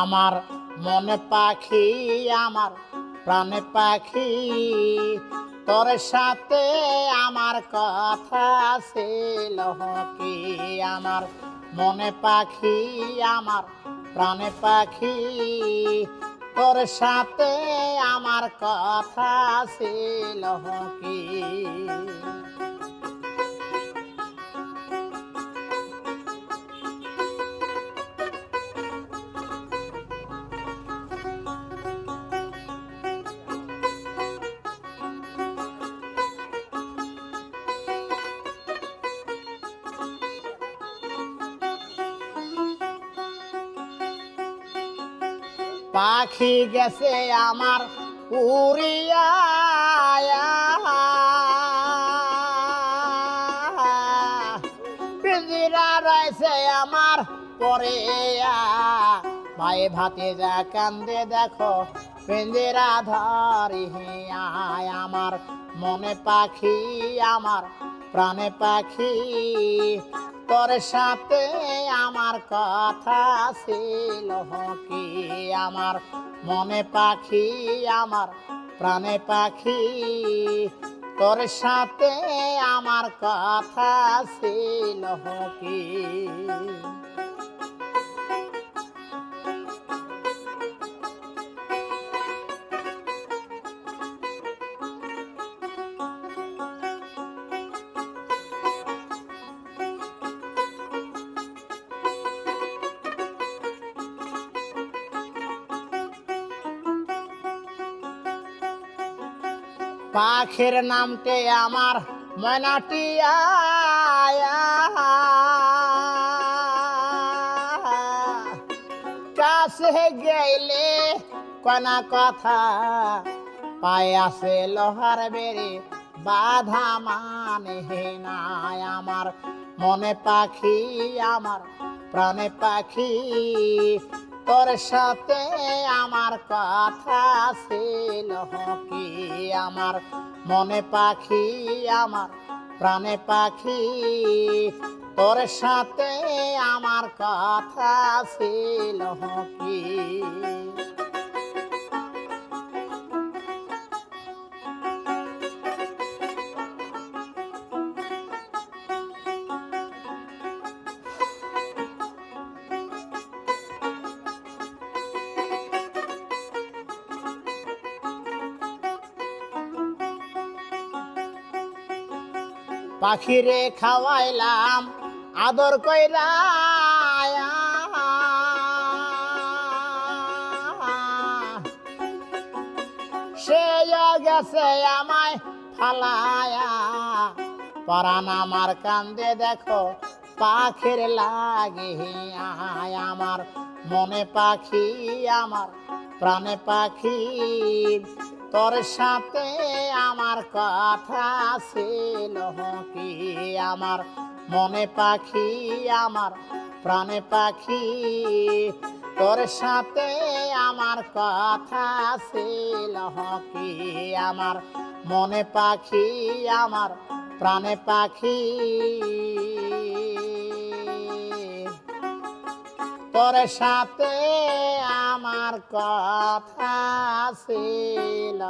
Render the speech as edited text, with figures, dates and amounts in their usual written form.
আমার মনে পাখি আমার প্রাণে পাখি তোর সাথে আমার কথা ছিল কি আমার মনে পাখি আমার প্রাণে পাখি তোর সাথে আমার কথা ছিল কি পাখি গেছে আমার উড়িয়া পিঞ্জিরা রয়েছে আমার পরে ভাই ভাতিজা কান্দে দেখো পিঞ্জিরা ধরি আমার মনে পাখি আমার প্রাণে পাখি তোর সাথে আমার কথা ছিল কি আমার মনে পাখি আমার প্রাণে পাখি তোর সাথে আমার কথা ছিল কি পাখির নামতে আমার ময়নাটিয়া কাছে গেলে কোনা কথা পায়ে আছে লোহার বেড়ে বাধা মানে নাই আমার মনে পাখি আমার প্রাণে পাখি তোর সাথে আমার কথা ছিল কি আমার মনে পাখি আমার প্রাণে পাখি তোর সাথে আমার কথা ছিল কি পাখিরে খাওয়াইলাম আদর কইরা সে গেছে আমায় ফালায়া পরাণ আমার কান্দে দেখো পাখির লাগে আমার মনে পাখি আমার প্রাণে পাখি তোর সাথে আমার কথা ছিল কি আমার মনে পাখি আমার প্রাণে পাখি তোর সাথে আমার কথা ছিল কি আমার মনে পাখি আমার প্রাণে পাখি তোর সাথে আমার কথা ছিল।